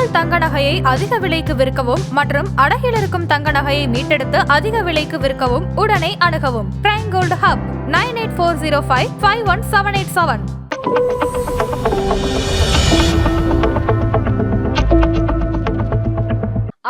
உங்கள் தங்க நகையை அதிக விலைக்கு விற்கவும் மற்றும் அடகில் இருக்கும் தங்க நகையை மீட்டெடுத்து அதிக விலைக்கு விற்கவும் உடனே அணுகவும். Prime gold hub 9840551787.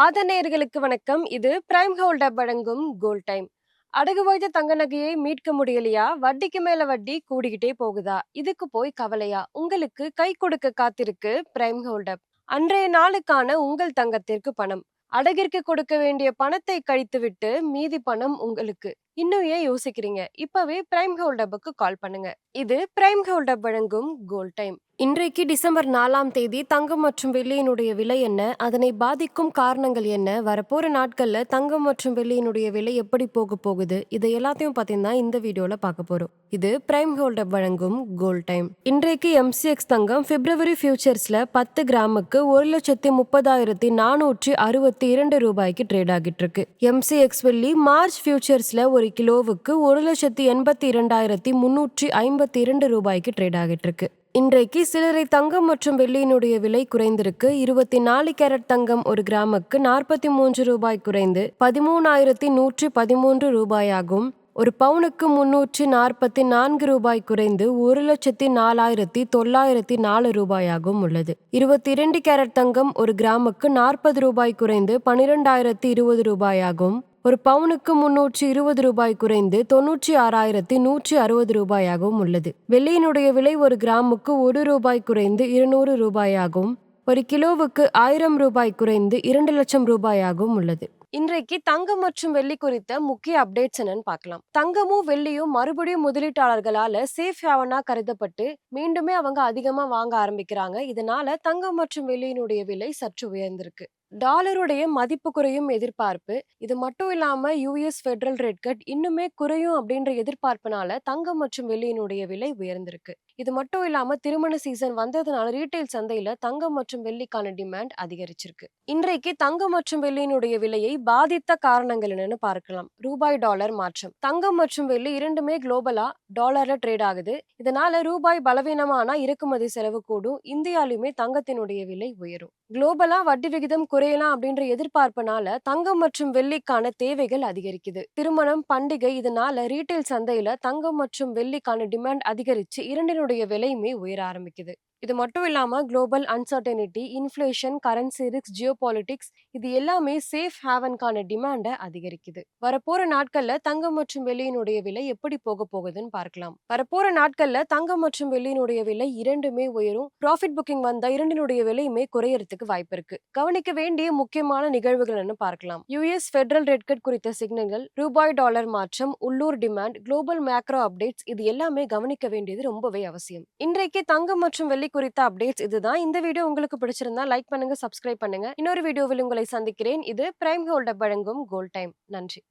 ஆதநேயர்களுக்கு வணக்கம். இது பிரைம் கோல்ட் ஹப் வழங்கும் கோல்ட் டைம். அடகு வைத்த தங்க நகையை மீட்க முடியலையா? வட்டிக்கு மேல வட்டி கூடிக்கிட்டே போகுதா? இதுக்கு போய் கவலையா? உங்களுக்கு கை கொடுக்க காத்திருக்கு பிரைம் கோல்ட் ஹப். அன்றைய நாளுக்கான உங்கள் தங்கத்திற்கு பணம். அடகிற்கு கொடுக்க வேண்டிய பணத்தை கழித்துவிட்டு மீதி பணம் உங்களுக்கு. இன்னும் ஏன் யோசிக்கிறீங்க? இப்பவே பிரைம் கோல்ட் ஹப்புக்கு கால் பண்ணுங்க. இது பிரைம் கோல்ட் ஹப் வழங்கும் கோல்ட் டைம். இன்றைக்கு டிசம்பர் 4ஆம் தேதி தங்கம் மற்றும் வெள்ளியினுடைய விலை என்ன, அதனை பாதிக்கும் காரணங்கள் என்ன, வரப்போற நாட்கள்ல தங்கம் மற்றும் வெள்ளியினுடைய விலை எப்படி போக போகுது, இதை எல்லாத்தையும் பார்த்தீங்கன்னா இந்த வீடியோல பார்க்க போறோம். இது பிரைம் கோல்ட் ஹப் வழங்கும் கோல்ட் டைம். இன்றைக்கு MCX தங்கம் பிப்ரவரி ஃபியூச்சர்ஸ்ல 10 கிராமுக்கு 1,30,462 ரூபாய்க்கு ட்ரேட் ஆகிட்டு இருக்கு. MCX வெள்ளி மார்ச் ஃபியூச்சர்ஸ்ல ஒரு கிலோவுக்கு 1,82,352 ரூபாய்க்கு ட்ரேட் ஆகிட்டு இருக்கு. இன்றைக்கு சில்லறை தங்கம் மற்றும் வெள்ளியினுடைய விலை குறைந்திருக்கு. 24 கேரட் தங்கம் ஒரு கிராமுக்கு 43 ரூபாய் குறைந்து 13,113 ரூபாயாகும். ஒரு பவுனுக்கு 344 ரூபாய் குறைந்து 1,04,904 ரூபாயாகவும் உள்ளது. 22 கேரட் தங்கம் ஒரு கிராமுக்கு 40 ரூபாய் குறைந்து 12,020 ரூபாயாகும். ஒரு பவுனுக்கு 320 ரூபாய் குறைந்து 96,160 ரூபாயாகவும் உள்ளது. வெள்ளியினுடைய விலை ஒரு கிராமுக்கு 1 ரூபாய் குறைந்து 200 ரூபாயாகவும் ஒரு கிலோவுக்கு 1000 ரூபாய் குறைந்து 2 லட்சம் ரூபாயாகவும் உள்ளது. இன்றைக்கு தங்கம் மற்றும் வெள்ளி குறித்த முக்கிய அப்டேட்ஸ் என்னன்னு பார்க்கலாம். தங்கமும் வெள்ளியும் மறுபடியும் முதலீட்டாளர்களால சேஃப் ஹேவனா கருதப்பட்டு மீண்டுமே அவங்க அதிகமா வாங்க ஆரம்பிக்கிறாங்க. இதனால தங்கம் மற்றும் வெள்ளியினுடைய விலை சற்று உயர்ந்திருக்கு. டாலருடைய மதிப்பு குறையும் எதிர்பார்ப்பு. இது மட்டும் இல்லாம US ஃபெடரல் ரேட் கட் இன்னுமே குறையும் அப்படின்ற எதிர்பார்ப்புனால தங்கம் மற்றும் வெள்ளியினுடைய விலை உயர்ந்திருக்கு. இது மட்டும் இல்லாம திருமண சீசன் வந்ததுனால ரீட்டைல் சந்தையில தங்கம் மற்றும் வெள்ளிக்கான டிமாண்ட் அதிகரிச்சிருக்கு. இன்றைக்கு தங்கம் மற்றும் வெள்ளியினுடைய விலையை பாதித்த காரணங்கள் என்னன்னு பார்க்கலாம். ரூபாய் டாலர் மாற்றம். தங்கம் மற்றும் வெள்ளி இரண்டுமே குளோபலா டாலர்ல ட்ரேட் ஆகுது. இதனால ரூபாய் பலவீனமானா இறக்குமதி செலவு கூடும். இந்தியாலுமே தங்கத்தினுடைய விலை உயரும். குளோபலா வட்டி விகிதம் குறையலாம் அப்படின்ற எதிர்பார்ப்புனால தங்கம் மற்றும் வெள்ளிக்கான தேவைகள் அதிகரிக்குது. திருமணம், பண்டிகை இதனால ரீட்டைல் சந்தையில தங்கம் மற்றும் வெள்ளிக்கான டிமாண்ட் அதிகரிச்சு இரண்டினுடைய விலையுமே உயர ஆரம்பிக்குது. இது மட்டும் இல்லாம global uncertainty, inflation, currency risk, geopolitics இது எல்லாமே சேஃப் ஹேவனுக்கான டிமாண்டை அதிகரிக்குது. வரப்போற நாட்கள்ல தங்கம் மற்றும் வெள்ளியினுடைய விலை எப்படி போக போகுதுன்னு பார்க்கலாம். வரப்போற நாட்கள்ல தங்கம் மற்றும் வெள்ளியினுடைய விலை இரண்டுமே உயரும். ப்ராஃபிட் புக்கிங் வந்தா இரண்டினுடைய விலையுமே குறையறதுக்கு வாய்ப்பு இருக்கு. கவனிக்க வேண்டிய முக்கியமான நிகழ்வுகள் பார்க்கலாம். US ஃபெடரல் ரேட் கட் குறித்த சிக்னல்கள், ரூபாய் டாலர் மாற்றம், உள்ளூர் டிமாண்ட், குளோபல் மேக்ரோ அப்டேட்ஸ் இது எல்லாமே கவனிக்க வேண்டியது ரொம்பவே அவசியம். இன்றைக்கு தங்கம் மற்றும் வெள்ளி குறித்த அப்டேட்ஸ் இதுதான். இந்த வீடியோ உங்களுக்கு பிடிச்சிருந்தா லைக் பண்ணுங்க, சப்ஸ்கிரைப் பண்ணுங்க. இன்னொரு வீடியோவில் உங்களை சந்திக்கிறேன். இது பிரைம் கோல்ட் ஹப் வழங்கும் கோல்ட் டைம். நன்றி.